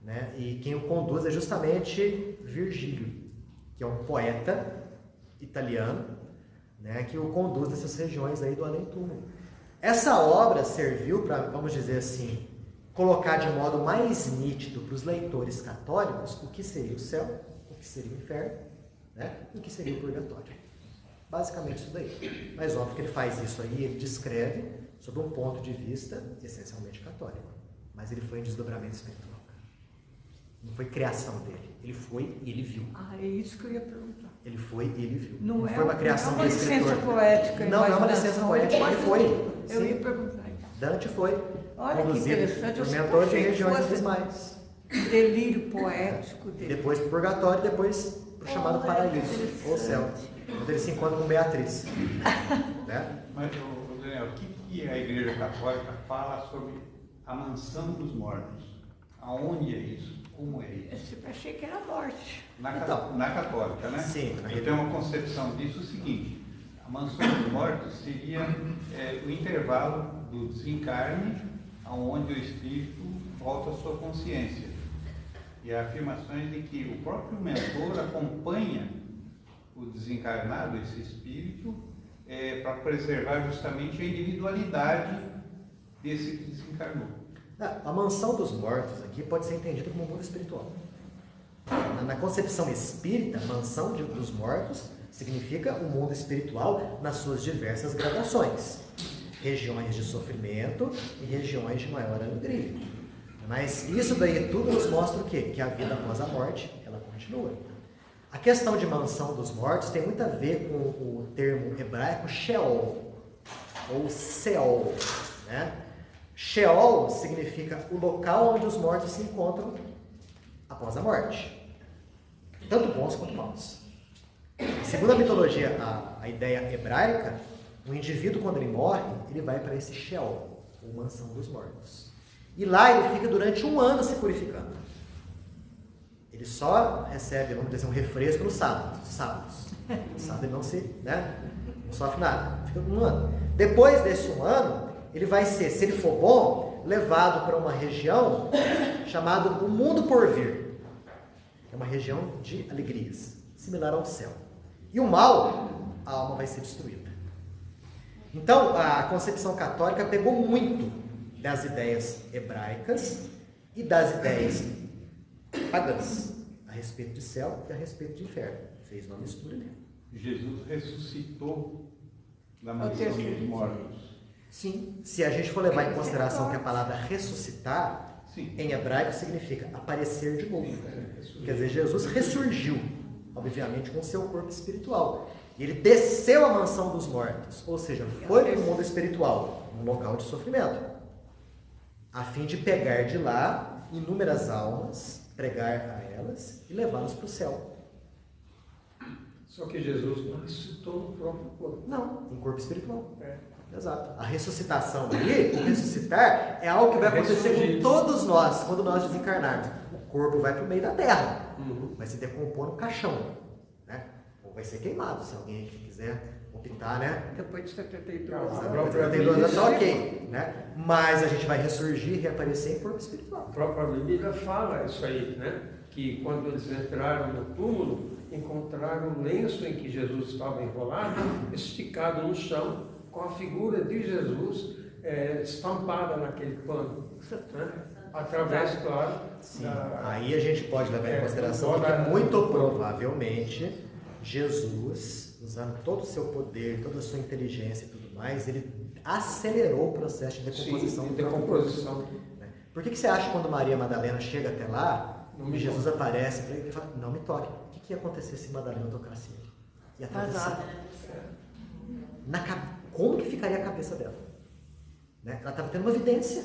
né? E quem o conduz é justamente Virgílio, que é um poeta italiano, né? Que o conduz nessas regiões aí do além-túmulo. Essa obra serviu para, vamos dizer assim, colocar de modo mais nítido para os leitores católicos o que seria o céu, o que seria o inferno, né? E o que seria o purgatório. Basicamente isso daí. Mas óbvio que ele faz isso aí, ele descreve sob um ponto de vista essencialmente católico. Mas ele foi em desdobramento espiritual. Não foi criação dele. Ele foi e ele viu. Ah, é isso que eu ia perguntar. Ele foi e ele viu. Não foi uma criação do escritor. Não é uma licença poética. Não é uma licença poética. Ele foi. Eu ia perguntar isso. Dante foi Olha que interessante. por mentor de regiões abismais. Delírio poético dele. Depois para o purgatório, depois para o chamado paraíso, ou céu. Quando ele se encontra com Beatriz. Né? Mas, Daniel, o que a Igreja Católica fala sobre a mansão dos mortos? Aonde é isso? Como é isso? Eu achei que era a morte. Na católica, né? Sim. Eu tenho uma concepção disso o seguinte: a mansão dos mortos seria o intervalo do desencarne, aonde o espírito volta à sua consciência. E há afirmações de que o próprio mentor acompanha o desencarnado, esse espírito, para preservar justamente a individualidade desse que desencarnou. A mansão dos mortos aqui pode ser entendida como um mundo espiritual. Na concepção espírita, mansão dos mortos significa o mundo espiritual nas suas diversas gradações. Regiões de sofrimento e regiões de maior alegria. Mas isso daí tudo nos mostra o quê? Que a vida após a morte, ela continua. A questão de mansão dos mortos tem muito a ver com o termo hebraico Sheol, ou Seol, né? Sheol significa o local onde os mortos se encontram após a morte. Tanto bons quanto maus. Segundo a mitologia, a ideia hebraica, o indivíduo, quando ele morre, ele vai para esse Sheol, ou mansão dos mortos. E lá ele fica durante 1 ano se purificando. Ele só recebe, vamos dizer, um refresco nos sábados. No sábado ele não sofre nada. Fica 1 ano. Depois desse 1 ano, ele vai ser, se ele for bom, levado para uma região chamada o mundo por vir. É uma região de alegrias, similar ao céu. E o mal, a alma vai ser destruída. Então, a concepção católica pegou muito das ideias hebraicas e das ideias pagãs a respeito de céu e a respeito de inferno. Fez uma mistura ali. Jesus ressuscitou da mansão dos mortos. Sim, se a gente for levar em consideração que a palavra ressuscitar, sim, em hebraico significa aparecer de novo. Quer dizer, Jesus ressurgiu, obviamente, com o seu corpo espiritual. E ele desceu à mansão dos mortos, ou seja, foi para o mundo espiritual, um local de sofrimento, a fim de pegar de lá inúmeras almas, pregar a elas e levá-las para o céu. Só que Jesus não ressuscitou no próprio corpo. Não, em corpo espiritual. Exato. A ressuscitação aí, o ressuscitar, é algo que vai acontecer com todos nós, quando nós desencarnarmos. O corpo vai para o meio da terra, vai se decompor no caixão, né? Ou vai ser queimado, se alguém aqui quiser optar, né? Depois de 72 anos. 72 anos tá ok, né? Mas a gente vai ressurgir e reaparecer em corpo espiritual. A própria Bíblia fala isso aí, né? Que quando eles entraram no túmulo, encontraram o lenço em que Jesus estava enrolado, esticado no chão, com a figura de Jesus estampada naquele pano, né? Através, claro. Sim. Aí a gente pode levar em consideração que muito provavelmente Jesus, usando todo o seu poder, toda a sua inteligência e tudo mais, ele acelerou o processo de decomposição. Sim, decomposição. Por que você acha que quando Maria Madalena chega até lá, e Jesus aparece para ele e fala, não me toque. O que ia acontecer se Madalena tocasse ele? Ia atravessar. Como que ficaria a cabeça dela? Né? Ela estava tendo uma evidência.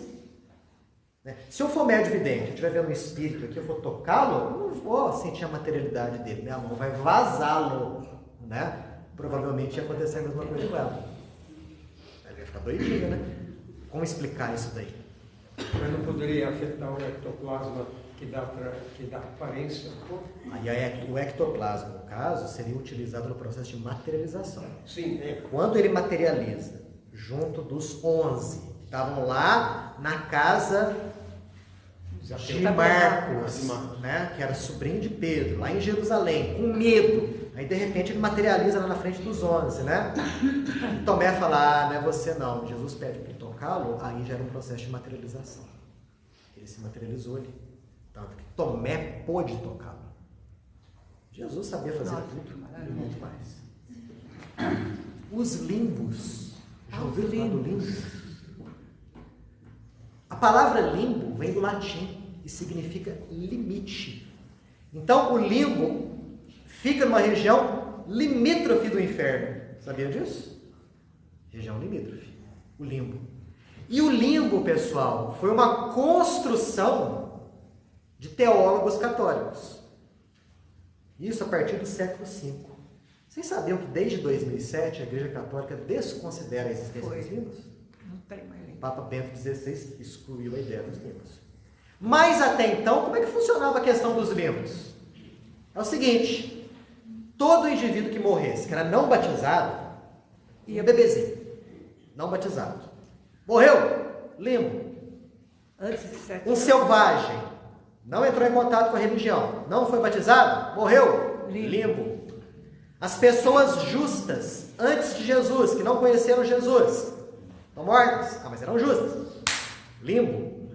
Né? Se eu for médio vidente, eu estiver vendo um espírito aqui, eu vou tocá-lo, eu não vou sentir a materialidade dele. Minha mão vai vazá-lo. Né? Provavelmente ia acontecer a mesma coisa com ela. Ela ia ficar doidinha, né? Como explicar isso daí? Mas não poderia afetar o ectoplasma que dá aparência ao corpo? Aí o ectoplasma, no caso, seria utilizado no processo de materialização. Sim, Quando ele materializa, junto dos 11 que estavam lá na casa de Marcos, né, que era sobrinho de Pedro, lá em Jerusalém, com medo. Aí, de repente, ele materializa lá na frente dos 11, né? E Tomé fala, não é você não. Jesus pede para ele tocá-lo, aí já era um processo de materialização. Ele se materializou ali. Tanto que Tomé pôde tocá-lo. Jesus sabia fazer tudo e muito mais. Os limbos. Já ouviu falar do limbo? A palavra limbo vem do latim e significa limite. Então, o limbo fica numa região limítrofe do inferno. Sabia disso? Região limítrofe. O limbo. E o limbo, pessoal, foi uma construção de teólogos católicos. Isso a partir do século V. Vocês sabiam que desde 2007 a Igreja Católica desconsidera a existência dos limbos? Não tem mais. O Papa Bento XVI excluiu a ideia dos limbos. Mas até então, como é que funcionava a questão dos limbos? É o seguinte, todo indivíduo que morresse, que era não batizado, ia bebezinho, não batizado. Morreu, limbo. Antes de 7 Um selvagem, não entrou em contato com a religião, não foi batizado, morreu, limbo. As pessoas justas, antes de Jesus, que não conheceram Jesus, estão mortas, mas eram justas, limbo.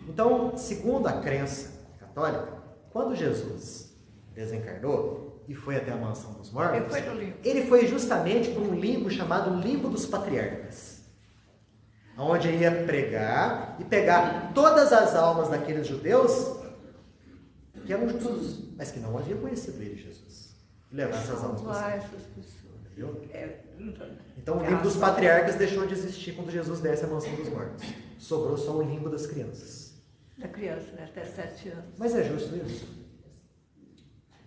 Então, segundo a crença católica, quando Jesus desencarnou e foi até a mansão dos mortos, ele foi justamente para um limbo chamado limbo dos patriarcas, onde ele ia pregar e pegar todas as almas daqueles judeus que eram justos, mas que não haviam conhecido ele, Jesus, e levar essas almas para essas pessoas. Entendeu? Então o limbo dos patriarcas deixou de existir quando Jesus desce à mansão dos mortos. Sobrou só o limbo das crianças. Da criança, né? Até 7 anos. Mas é justo isso?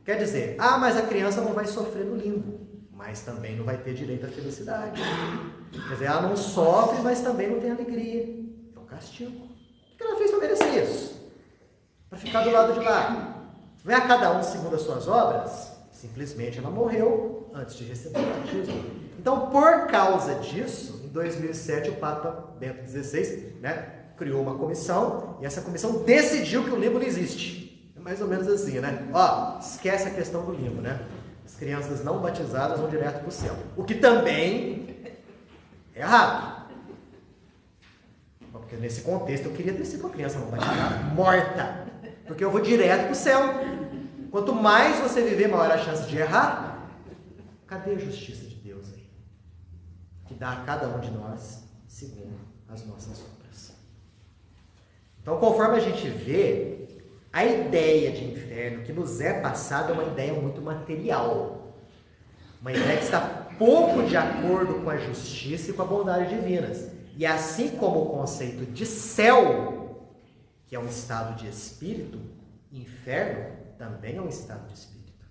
Quer dizer, mas a criança não vai sofrer no limbo, mas também não vai ter direito à felicidade. Quer dizer, ela não sofre, mas também não tem alegria. É um castigo. O que ela fez para merecer isso? Para ficar do lado de lá. Não é a cada um segundo as suas obras? Simplesmente ela morreu antes de receber o batismo. Então, por causa disso, em 2007, o Papa Bento XVI, criou uma comissão, e essa comissão decidiu que o limbo não existe. É mais ou menos assim, né? Esquece a questão do limbo, né? As crianças não batizadas vão direto para o céu. O que também é errado. Porque nesse contexto eu queria descer com a criança não batizada, morta. Porque eu vou direto para o céu. Quanto mais você viver, maior a chance de errar. Cadê a justiça de Deus aí? Que dá a cada um de nós segundo as nossas obras. Então, conforme a gente vê, a ideia de inferno que nos é passada é uma ideia muito material. Uma ideia que está pouco de acordo com a justiça e com a bondade divinas. E assim como o conceito de céu, que é um estado de espírito, inferno também é um estado de espírito.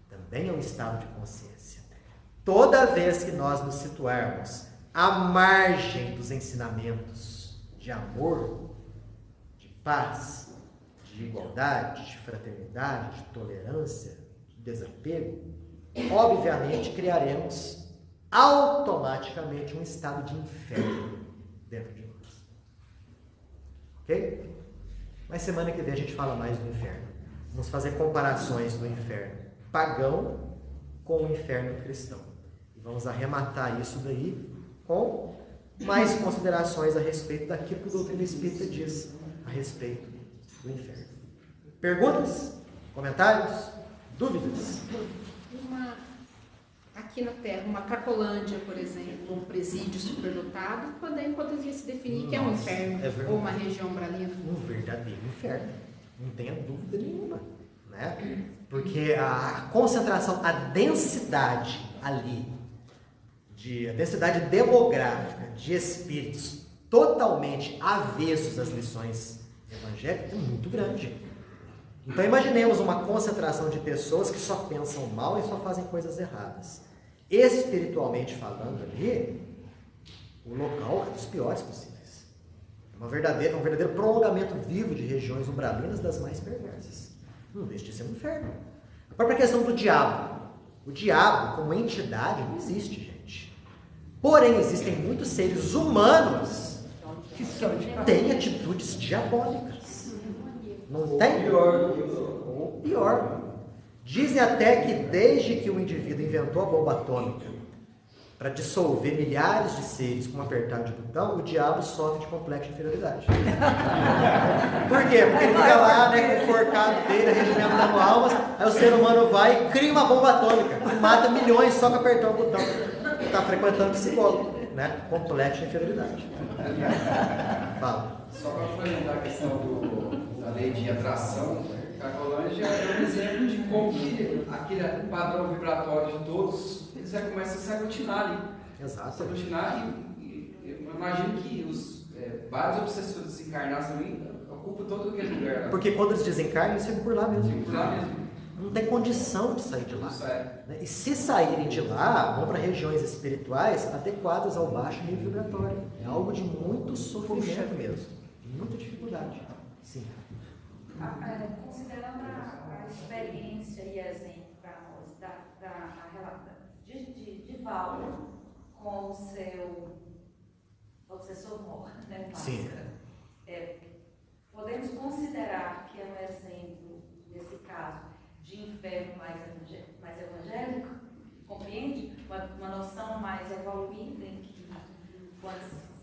Também é um estado de consciência. Toda vez que nós nos situarmos à margem dos ensinamentos de amor, de paz, de igualdade, de fraternidade, de tolerância, de desapego, obviamente criaremos automaticamente um estado de inferno dentro de nós. Ok? Mas semana que vem a gente fala mais do inferno. Vamos fazer comparações do inferno pagão com o inferno cristão. E vamos arrematar isso daí com mais considerações a respeito daquilo que o doutrina espírita diz a respeito do inferno. Perguntas? Comentários? Dúvidas? Aqui na Terra, uma Cracolândia, por exemplo, um presídio superdotado, poderia se definir que é um inferno, ou uma região umbralina. Um verdadeiro inferno, não tenha dúvida nenhuma, né? Porque a concentração, a densidade ali, a densidade demográfica de espíritos totalmente avessos às lições evangélicas é muito grande. Então imaginemos uma concentração de pessoas que só pensam mal e só fazem coisas erradas. Espiritualmente falando ali, o local é dos piores possíveis. É um verdadeiro prolongamento vivo de regiões umbralinas das mais perversas. Não deixa de ser um inferno. A própria questão do diabo. O diabo, como entidade, não existe, gente. Porém, existem muitos seres humanos que têm atitudes diabólicas. Não tem? Ou pior. Dizem até que desde que o indivíduo inventou a bomba atômica para dissolver milhares de seres com um apertar de botão, o diabo sofre de complexo de inferioridade. Por quê? Porque ele fica lá, né, com o forcado dele, regimentando almas, aí o ser humano vai e cria uma bomba atômica e mata milhões só com apertar o botão. Está frequentando psicólogo, né? Complexo de inferioridade. Fala. Só para complementar a questão da lei de atração, Cracolândia é um exemplo de como que aquele padrão vibratório de todos, eles já começam a se aglutinar ali. Exato. Se aglutinar e eu imagino que vários obsessores desencarnados também ocupam todo aquele lugar. Porque quando eles desencarnam, eles ficam por lá mesmo. Ficam por lá mesmo. Não tem condição de sair de lá. Não sai. E se saírem de lá, vão para regiões espirituais adequadas ao baixo nível vibratório. É algo de muito sofrimento mesmo. De muita dificuldade. Sim. Considerando a experiência e exemplo para nós de Valdo com o seu obsessor mor, né? Sim. Podemos considerar que é um exemplo, nesse caso, de inferno mais evangélico? Compreende? Uma noção mais evoluída em que, quando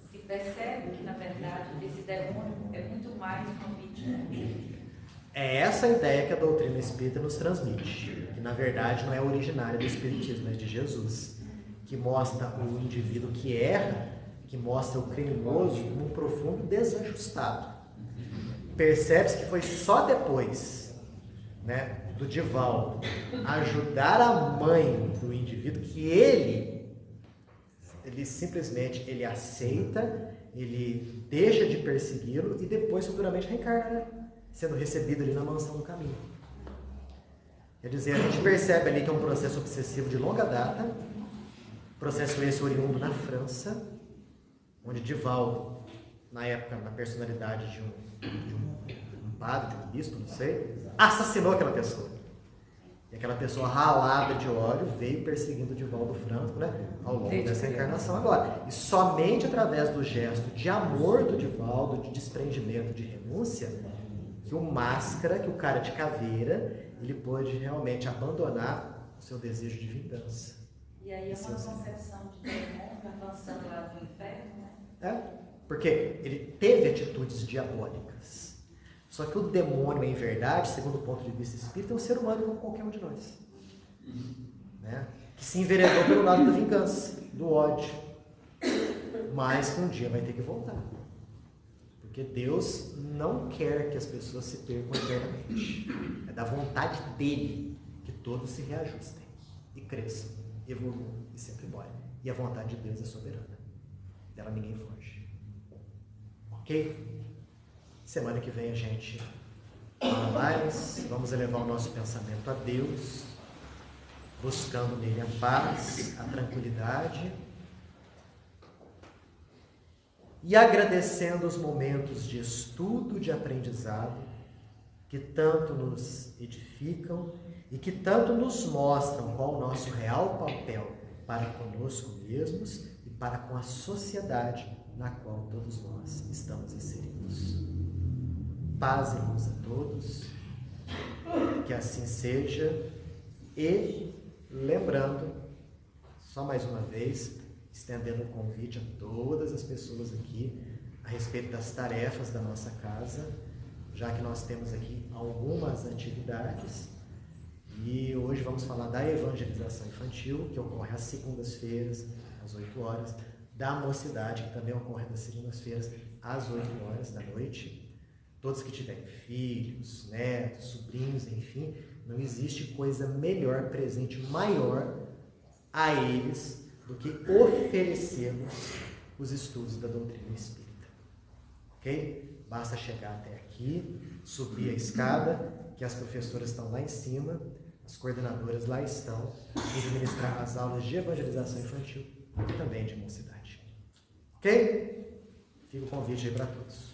se percebe que, na verdade, esse demônio é muito mais um vítima. É essa a ideia que a doutrina espírita nos transmite, que na verdade não é originária do espiritismo, mas de Jesus, que mostra o indivíduo que erra, que mostra o criminoso como um profundo desajustado. Percebe-se que foi só depois, né, do Divaldo ajudar a mãe do indivíduo que ele simplesmente aceita, ele deixa de persegui-lo e depois futuramente reencarna, né? Sendo recebido ali na mansão do caminho. Quer dizer, a gente percebe ali que é um processo obsessivo de longa data, processo esse oriundo na França, onde Divaldo, na época, na personalidade de um padre, de um bispo, não sei, assassinou aquela pessoa. E aquela pessoa ralada de ódio veio perseguindo Divaldo Franco, né, ao longo dessa encarnação agora. E somente através do gesto de amor do Divaldo, de desprendimento, de renúncia, que o máscara, que o cara de caveira, ele pôde realmente abandonar o seu desejo de vingança. E aí é uma concepção de demônio avançando lá do inferno, né? Porque ele teve atitudes diabólicas. Só que o demônio, em verdade, segundo o ponto de vista espírita, é um ser humano como qualquer um de nós. Né? Que se enveredou pelo lado da vingança, do ódio. Mas que um dia vai ter que voltar. Porque Deus não quer que as pessoas se percam eternamente. É da vontade dele que todos se reajustem e cresçam, evoluam e se aprimorem. E a vontade de Deus é soberana. Dela ninguém foge. Ok? Semana que vem a gente fala mais. Vamos elevar o nosso pensamento a Deus, buscando nele a paz, a tranquilidade e agradecendo os momentos de estudo, de aprendizado, que tanto nos edificam e que tanto nos mostram qual o nosso real papel para conosco mesmos e para com a sociedade na qual todos nós estamos inseridos. Paz e luz a todos, que assim seja, e lembrando, só mais uma vez, estendendo um convite a todas as pessoas aqui a respeito das tarefas da nossa casa, já que nós temos aqui algumas atividades, e hoje vamos falar da evangelização infantil, que ocorre às segundas-feiras, às 8 horas, da mocidade, que também ocorre nas segundas-feiras, às 8 horas da noite. Todos que tiverem filhos, netos, sobrinhos, enfim, não existe coisa melhor, presente maior a eles do que oferecermos os estudos da doutrina espírita. Ok? Basta chegar até aqui, subir a escada, que as professoras estão lá em cima, as coordenadoras lá estão, e ministrar as aulas de evangelização infantil e também de mocidade. Ok? Fica o convite aí para todos.